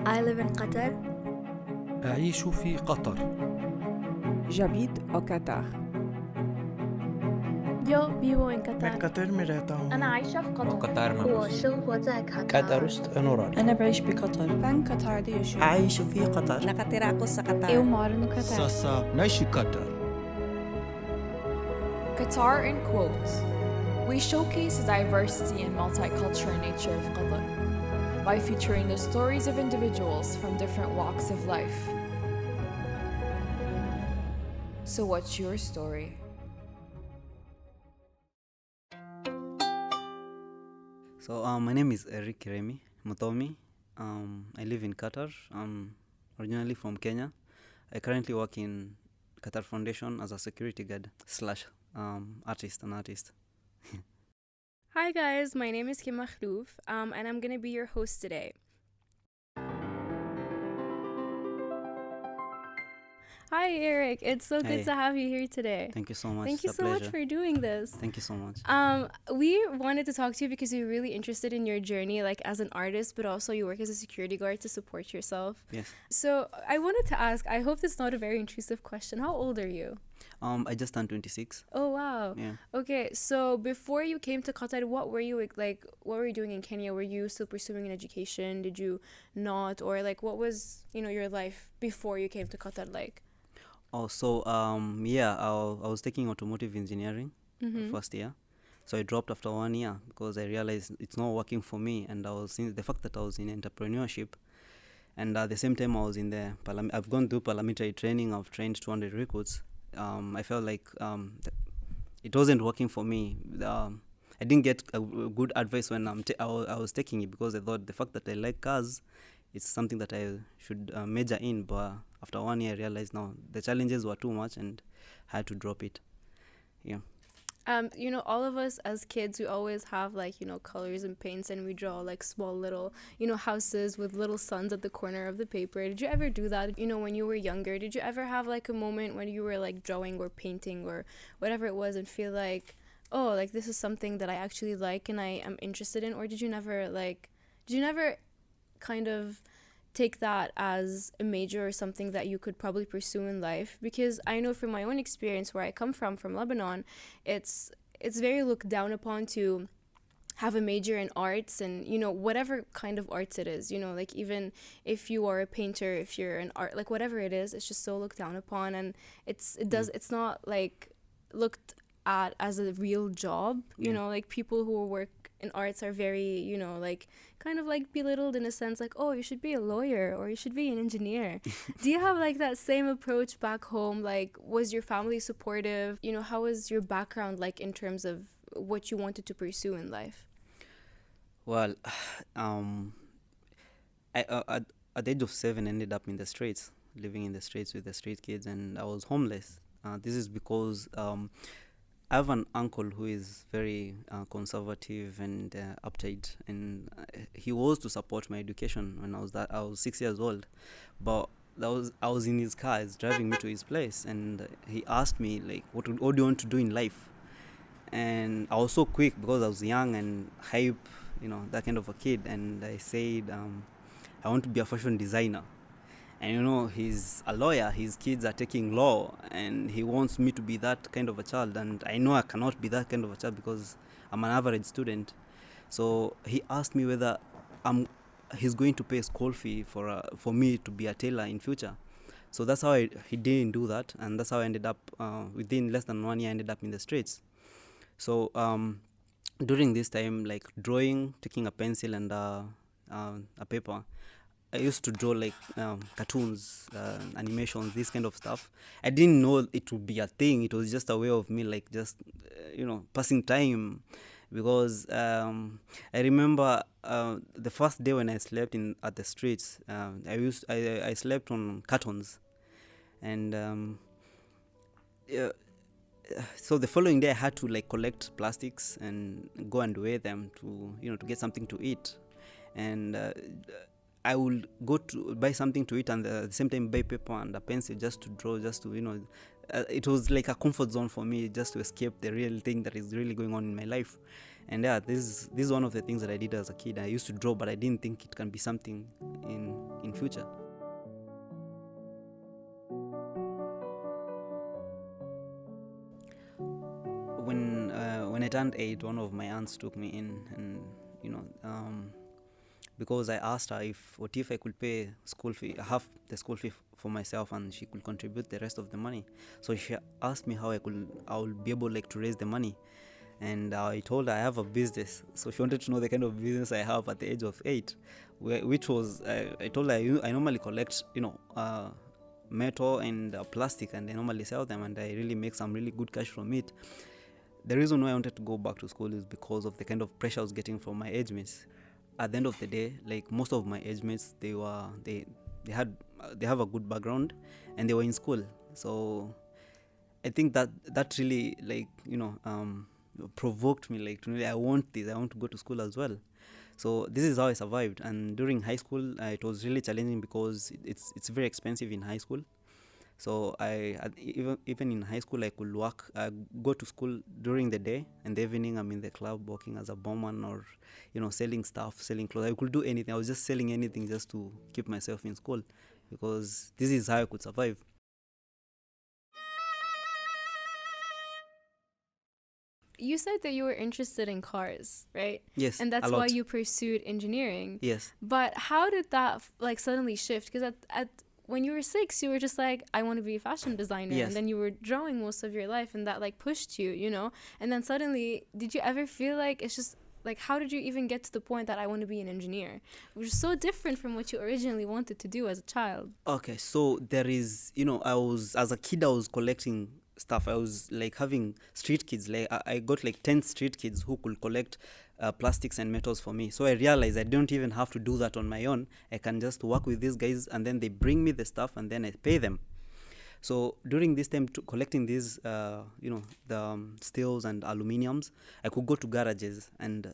I live in Qatar. أعيش في قطر. J'habite au Qatar. Yo vivo en मैं Qatar. Qatar में रहता हूँ أنا عايشة في قطر. قطر 我生活在卡塔。 درست أنورال أنا بعيش بقطر. Ben Qatar'da yaşıyorum. أعيش في قطر. Nakatira ako sa Qatar. Eu moro no Qatar. ساسا نعيش قطر. Qatar in quotes. We showcase the diversity and multicultural nature of Qatar by featuring the stories of individuals from different walks of life. So what's your story? So my name is Erick Kirimi, Mutomi. I live in Qatar. I'm originally from Kenya. I currently work in Qatar Foundation as a security guard / artist. Hi guys, my name is Makhlouf, and I'm gonna be your host today. Hi Eric, it's so good Hey. to have you here today. Thank you so much. Thank you It's a so much pleasure. for doing this. Thank you so much. We wanted to talk to you because we're really interested in your journey, like as an artist, but also you work as a security guard to support yourself. Yes. So I wanted to ask, I hope this is not a very intrusive question. How old are you? I just turned 26. Oh wow. Yeah. Okay, so before you came to Qatar, what were you like? What were you doing in Kenya? Were you still pursuing an education? Did you not, or like what was your life before you came to Qatar like? Oh, so I was taking automotive engineering first year. So I dropped after 1 year because I realized it's not working for me, and I was seeing the fact that I was in entrepreneurship, and at the same time I was in the I've gone through parliamentary training. I've trained 200 recruits. I felt like it wasn't working for me. I didn't get a good advice when I was taking it, because I thought the fact that I like cars, it's something that I should major in. But after 1 year, I realized no, the challenges were too much and I had to drop it. Yeah. All of us as kids, we always have like, colors and paints, and we draw like small little, houses with little suns at the corner of the paper. Did you ever do that? When you were younger, did you ever have like a moment when you were like drawing or painting or whatever it was and feel like, oh, like this is something that I actually like and I am interested in? Or did you never kind of take that as a major or something that you could probably pursue in life? Because I know from my own experience where I come from Lebanon, it's very looked down upon to have a major in arts, and whatever kind of arts it is, like even if you are a painter, if you're an art, like whatever it is, it's just so looked down upon, and it's not like looked at as a real job. Like people who work in arts are very like kind of like belittled in a sense, like, oh, you should be a lawyer or you should be an engineer. Do you have like that same approach back home? Like, was your family supportive? How was your background like in terms of what you wanted to pursue in life? Well, I at the age of 7 ended up in the streets, living in the streets with the street kids, and I was homeless. This is because I have an uncle who is very conservative and uptight, and he was to support my education when I was 6 years old. But I was in his car, he's driving me to his place, and he asked me like, what do you want to do in life? And I was so quick because I was young and hype, that kind of a kid, and I said I want to be a fashion designer. And he's a lawyer, his kids are taking law, and he wants me to be that kind of a child, and I know I cannot be that kind of a child because I'm an average student. So he asked me whether he's going to pay a school fee for me to be a tailor in future. So that's how he didn't do that, and that's how I ended up within less than 1 year I ended up in the streets. So during this time, like drawing, taking a pencil and a paper, I used to draw like cartoons, animations, this kind of stuff. I didn't know it would be a thing. It was just a way of me like just, passing time. Because I remember the first day when I slept at the streets, I slept on cartons. And so the following day I had to like collect plastics and go and weigh them to get something to eat. And I would go to buy something to eat, and at the same time buy paper and a pencil just to draw, just to, it was like a comfort zone for me, just to escape the real thing that is really going on in my life. And this is one of the things that I did as a kid. I used to draw, but I didn't think it can be something in in future. When I turned 8, one of my aunts took me in, and because I asked her what if I could pay school fee, half the school fee for myself, and she could contribute the rest of the money. So she asked me how I would be able to raise the money, and I told her I have a business. So she wanted to know the kind of business I have at the age of 8, which was I told her I normally collect metal and plastic, and I normally sell them, and I really make some really good cash from it. The reason why I wanted to go back to school is because of the kind of pressure I was getting from my age mates. At the end of the day, most of my age mates, they have a good background, and they were in school. So I think that really provoked me I want this. I want to go to school as well. So this is how I survived. And during high school, it was really challenging because it's very expensive in high school. So even in high school, I could go to school during the day, and the evening I'm in the club working as a barman or selling stuff, selling clothes. I could do anything. I was just selling anything just to keep myself in school, because this is how I could survive. You said that you were interested in cars, right? Yes, and that's a lot. why you pursued engineering. Yes. But how did that suddenly shift? Because at when you were 6, you were just like, I want to be a fashion designer. Yes. And then you were drawing most of your life, and that pushed you, And then suddenly, did you ever feel like it's just how did you even get to the point that I want to be an engineer? Which is so different from what you originally wanted to do as a child. Okay, so there is, as a kid, I was collecting stuff. I was having street kids. I got 10 street kids who could collect plastics and metals for me. So I realized I don't even have to do that on my own. I can just work with these guys, and then they bring me the stuff, and then I pay them. So during this time, collecting these, the steels and aluminiums, I could go to garages, and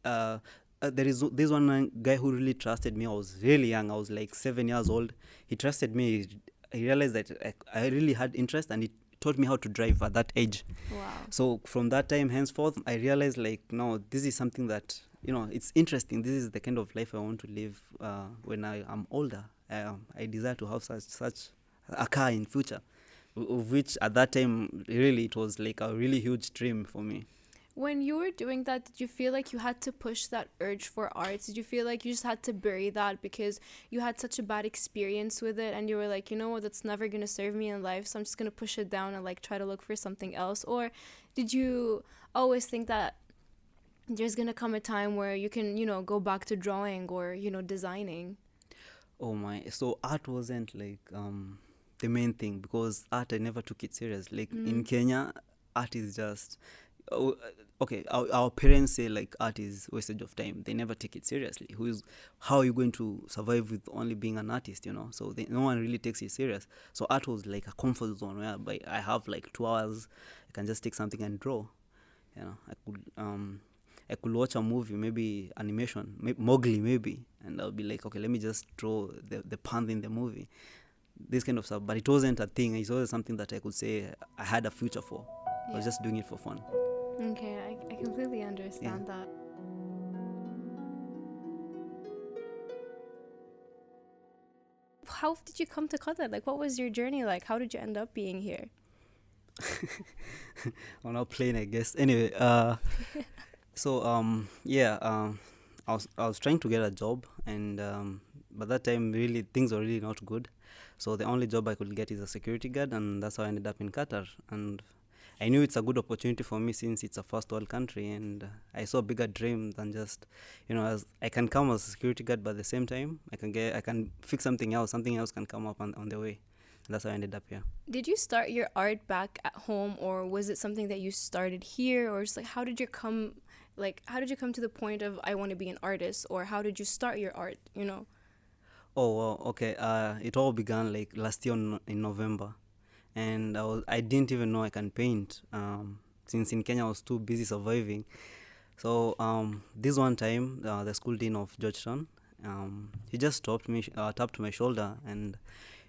there is this one guy who really trusted me. I was really young. I was 7 years old. He trusted me. He realized that I really had interest, and he taught me how to drive at that age. Wow. So from that time henceforth, I realized no, this is something that, it's interesting. This is the kind of life I want to live when I am older. I desire to have such a car in future, of which at that time, really, it was a really huge dream for me. When you were doing that, did you feel like you had to push that urge for arts? Did you feel like you just had to bury that because you had such a bad experience with it, and you were like, you know what, that's never going to serve me in life, so I'm just going to push it down and try to look for something else? Or did you always think that there's going to come a time where you can, go back to drawing or, designing? Oh my, so art wasn't the main thing, because art, I never took it serious. In Kenya, art is just... okay, our parents say art is wastage of time. They never take it seriously. How are you going to survive with only being an artist, So no one really takes it serious. So art was a comfort zone where I have 2 hours, I can just take something and draw. I could watch a movie, maybe animation, Mowgli maybe, and I'll be okay, let me just draw the pond in the movie. This kind of stuff. But it wasn't a thing. It wasn't something that I could say I had a future for. Yeah. I was just doing it for fun. Okay, I completely understand that. How did you come to Qatar? What was your journey like? How did you end up being here? On our plane, I guess. Anyway, so I was trying to get a job, and by that time, really things were really not good. So the only job I could get is a security guard, and that's how I ended up in Qatar. And I knew it's a good opportunity for me since it's a first world country, and I saw a bigger dream than just, as I can come as a security guard, but at the same time, I can fix something else can come up on the way. And that's how I ended up here. Did you start your art back at home, or was it something that you started here, or just how did you come to the point of I want to be an artist, or how did you start your art, Oh, well, okay. It all began last year in November. And I didn't even know I can paint, since in Kenya I was too busy surviving. So this one time, the school dean of Georgetown, he just tapped my shoulder, and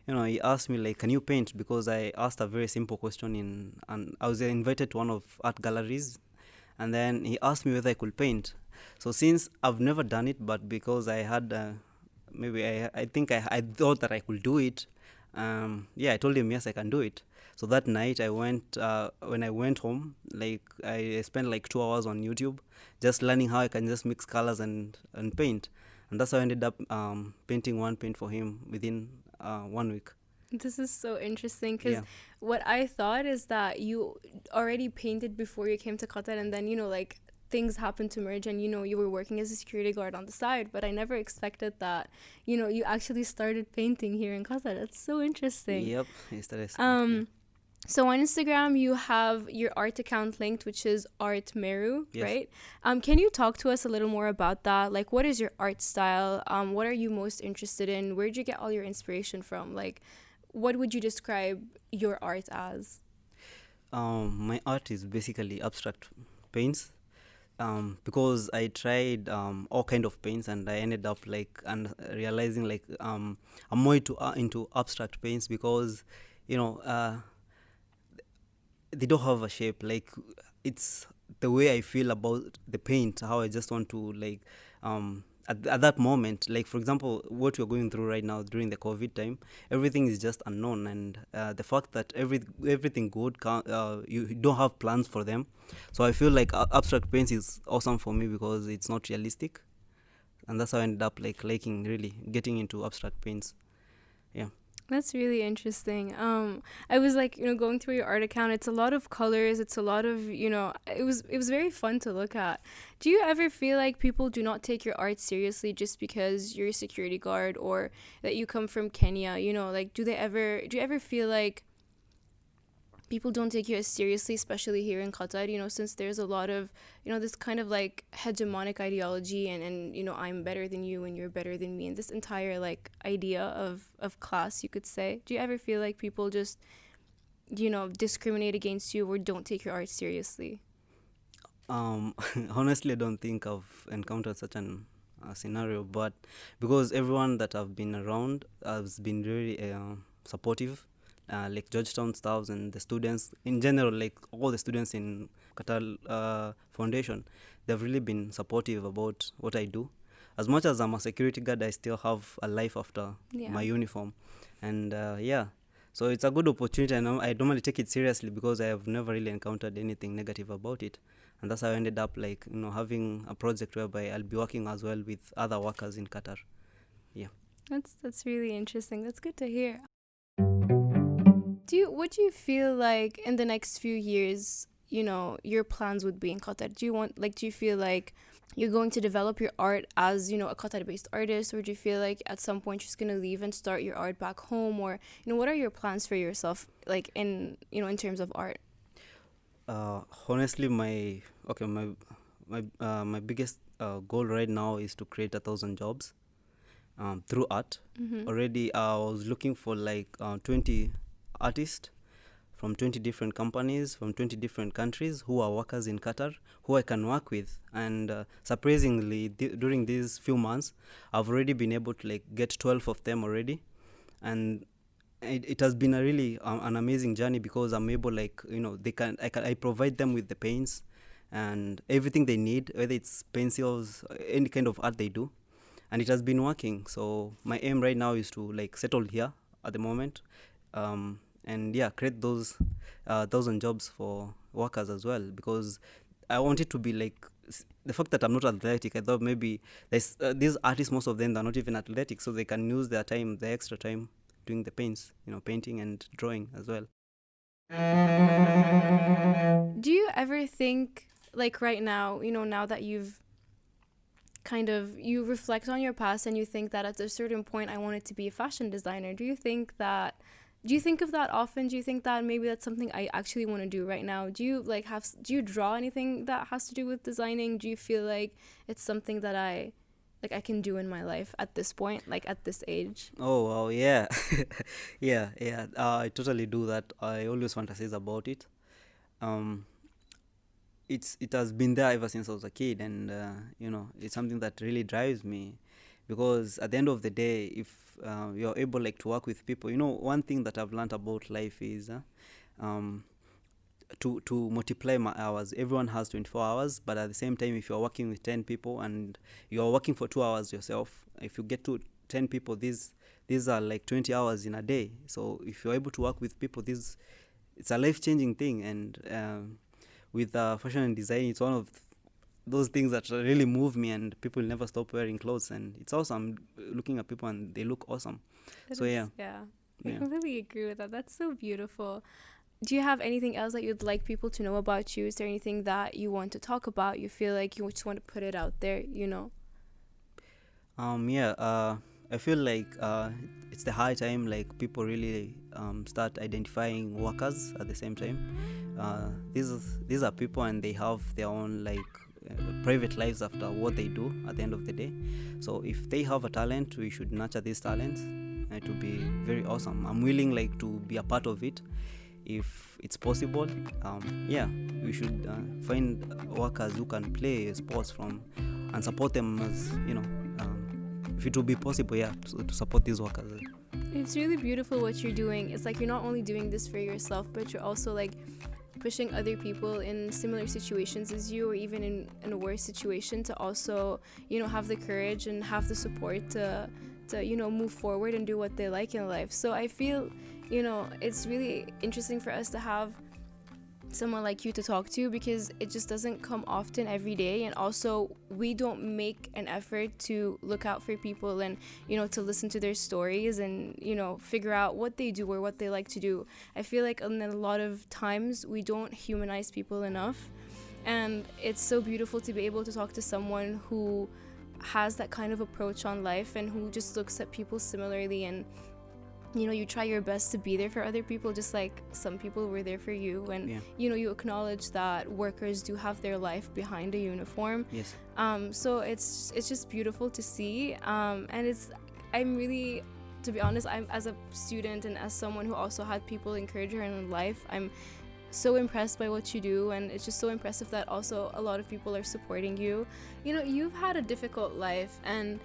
he asked me can you paint? Because I asked a very simple question and I was invited to one of art galleries, and then he asked me whether I could paint. So since I've never done it, but because I had maybe I think I thought that I could do it. I told him yes, I can do it. So that night I went, when I went home, like I spent like 2 hours on YouTube just learning how I can just mix colors and paint. And that's how I ended up painting one paint for him within 1 week. This is so interesting because Yeah. what I thought is that you already painted before you came to Qatar, and then, like, things happened to merge and, you were working as a security guard on the side. But I never expected that, you actually started painting here in Qatar. That's so interesting. Yep, it's the rest. So on Instagram, you have your art account linked, which is Art Meru, Yes. right? Can you talk to us a little more about that? Like, what is your art style? What are you most interested in? Where'd you get all your inspiration from? Like, what would you describe your art as? My art is basically abstract paints, because I tried all kind of paints, and I ended up realizing I'm more into abstract paints because they don't have a shape. Like, it's the way I feel about the paint, how I just want to at that moment. Like, for example, what we're going through right now during the COVID time, everything is just unknown, and the fact that everything good you don't have plans for them. So I feel like abstract paints is awesome for me because it's not realistic, and that's how I ended up liking, really getting into abstract paints. Yeah. That's really interesting. I was going through your art account. It's a lot of colors. It's a lot of, it was very fun to look at. Do you ever feel like people do not take your art seriously just because you're a security guard or that you come from Kenya? Do you ever feel like people don't take you as seriously, especially here in Qatar, since there's a lot of, this kind of hegemonic ideology and I'm better than you and you're better than me, and this entire idea of class, you could say. Do you ever feel like people just, discriminate against you or don't take your art seriously? Honestly, I don't think I've encountered such an scenario, but because everyone that I've been around has been very supportive. Like Georgetown staffs and the students in general, like all the students in Qatar Foundation, they've really been supportive about what I do. As much as I'm a security guard, I still have a life after my uniform. And so it's a good opportunity, and I normally take it seriously because I have never really encountered anything negative about it. And that's how I ended up having a project whereby I'll be working as well with other workers in Qatar. Yeah. That's really interesting. That's good to hear. What do you feel like in the next few years, your plans would be in Qatar? Do you feel like you're going to develop your art as, a Qatar-based artist, or do you feel like at some point you're just going to leave and start your art back home? Or, what are your plans for yourself, in terms of art? Honestly, my biggest goal right now is to create 1,000 jobs through art. Mm-hmm. Already, I was looking for 20 artists from 20 different companies, from 20 different countries who are workers in Qatar, who I can work with. And surprisingly, during these few months, I've already been able to get 12 of them already. And it has been a really an amazing journey because I'm able, I provide them with the paints and everything they need, whether it's pencils, any kind of art they do. And it has been working. So my aim right now is to settle here at the moment. And create those 1,000 jobs for workers as well, because I want it to be the fact that I'm not athletic. I thought maybe these artists, most of them, they're not even athletic, so they can use their extra time doing the paints, painting and drawing as well. Do you ever think, right now, now that you've you reflect on your past and you think that at a certain point I wanted to be a fashion designer, do you think of that often? Do you think that maybe that's something I actually want to do right now? Do you do you draw anything that has to do with designing? Do you feel like it's something that I can do in my life at this point, at this age? Oh, wow, yeah. yeah. I totally do that. I always fantasize about it. It has been there ever since I was a kid, and it's something that really drives me, because at the end of the day, if you're able to work with people, one thing that I've learned about life is to multiply my hours. Everyone has 24 hours, but at the same time, if you're working with 10 people and you're working for 2 hours yourself, if you get to 10 people, these are like 20 hours in a day. So if you're able to work with people, it's a life-changing thing. And with fashion and design, it's one of those things that really move me, and people never stop wearing clothes, and it's awesome looking at people and they look awesome. Yeah, I completely agree with that. That's so beautiful. Do you have anything else that you'd like people to know about you? Is there anything that you want to talk about? You feel like you just want to put it out there, you know? I feel like it's the high time like people really start identifying workers at the same time. These are people, and they have their own like private lives after what they do at the end of the day. So if they have a talent, we should nurture these talents. It will be very awesome. I'm willing like to be a part of it if it's possible. We should find workers who can play sports and support them, as if it will be possible, to support these workers. It's really beautiful what you're doing. It's like you're not only doing this for yourself, but you're also like pushing other people in similar situations as you, or even in a worse situation, to also, have the courage and have the support to move forward and do what they like in life. So I feel, it's really interesting for us to have someone like you to talk to, because it just doesn't come often every day, and also we don't make an effort to look out for people and to listen to their stories and figure out what they do or what they like to do. I feel like a lot of times we don't humanize people enough, and it's so beautiful to be able to talk to someone who has that kind of approach on life and who just looks at people similarly, and you try your best to be there for other people, just like some people were there for you, and you acknowledge that workers do have their life behind a uniform. Yes. So it's just beautiful to see, and I'm really, to be honest, I'm, as a student and as someone who also had people encourage her in life, I'm so impressed by what you do, and it's just so impressive that also a lot of people are supporting you. You've had a difficult life, and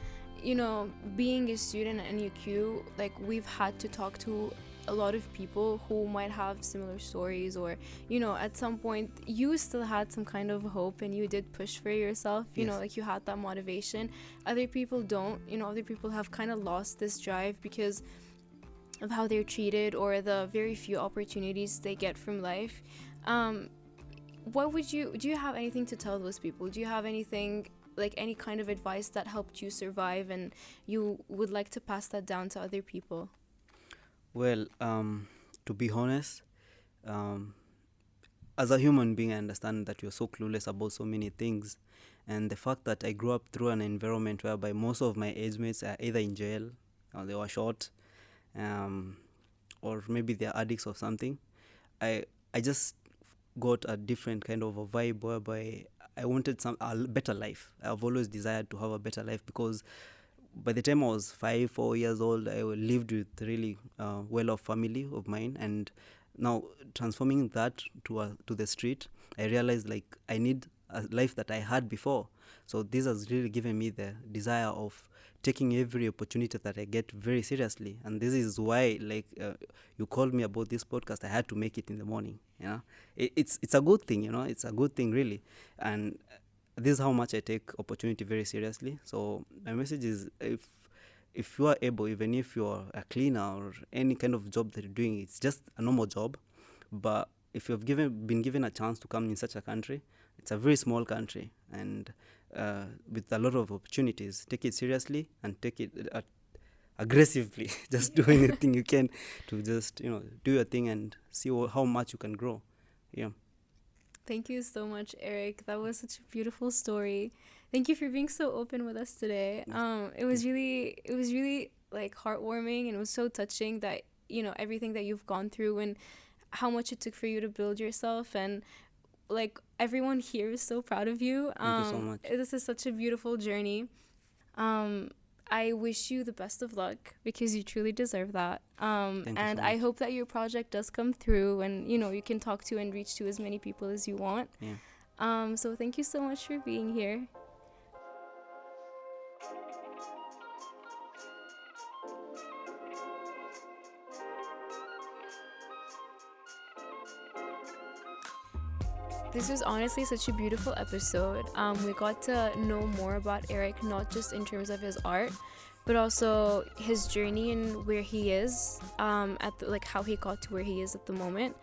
being a student at NUQ, like, we've had to talk to a lot of people who might have similar stories, or at some point you still had some kind of hope and you did push for yourself. Like, you had that motivation. Other people don't. Other people have kind of lost this drive because of how they're treated or the very few opportunities they get from life. Do you have anything to tell those people? Do you have anything, like any kind of advice that helped you survive, and you would like to pass that down to other people? Well, to be honest, as a human being, I understand that you're so clueless about so many things, and the fact that I grew up through an environment whereby most of my age mates are either in jail or they were shot, or maybe they're addicts or something. I just got a different kind of a vibe whereby I wanted a better life. I've always desired to have a better life, because by the time I was 4 years old, I lived with really well-off family of mine, and now transforming that to the street, I realized like I need a life that I had before. So this has really given me the desire of taking every opportunity that I get very seriously, and this is why, like, you called me about this podcast. I had to make it in the morning. It's a good thing. It's a good thing, really, and this is how much I take opportunity very seriously. So my message is, if you are able, even if you're a cleaner or any kind of job that you're doing, it's just a normal job, but if you've been given a chance to come in such a country, it's a very small country, and with a lot of opportunities, take it seriously and take it aggressively. Just do anything you can to just do your thing and see how much you can grow. Thank you so much, Eric. That was such a beautiful story. Thank you for being so open with us today. It was really like heartwarming, and it was so touching that everything that you've gone through and how much it took for you to build yourself, and like everyone here is so proud of you. Thank you so much. This is such a beautiful journey. I wish you the best of luck, because you truly deserve that. And so I hope that your project does come through, and you can talk to and reach to as many people as you want. So thank you so much for being here. This was honestly such a beautiful episode. We got to know more about Erick, not just in terms of his art, but also his journey and where he is, how he got to where he is at the moment.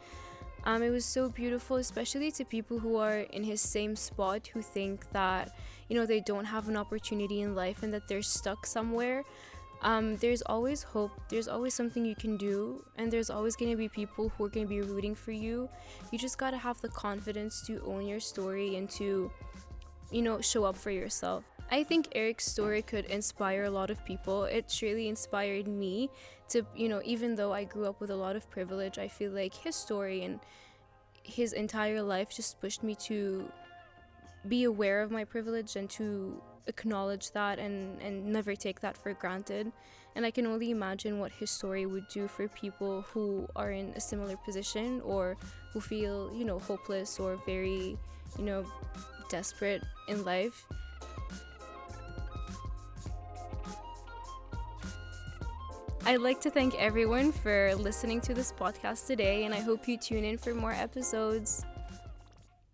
It was so beautiful, especially to people who are in his same spot, who think that, they don't have an opportunity in life and that they're stuck somewhere. There's always hope, there's always something you can do, and there's always going to be people who are going to be rooting for you. You just got to have the confidence to own your story and to, show up for yourself. I think Erick's story could inspire a lot of people. It surely inspired me to, even though I grew up with a lot of privilege, I feel like his story and his entire life just pushed me to be aware of my privilege and to acknowledge that and never take that for granted. And I can only imagine what his story would do for people who are in a similar position or who feel, hopeless or very, desperate in life. I'd like to thank everyone for listening to this podcast today, and I hope you tune in for more episodes.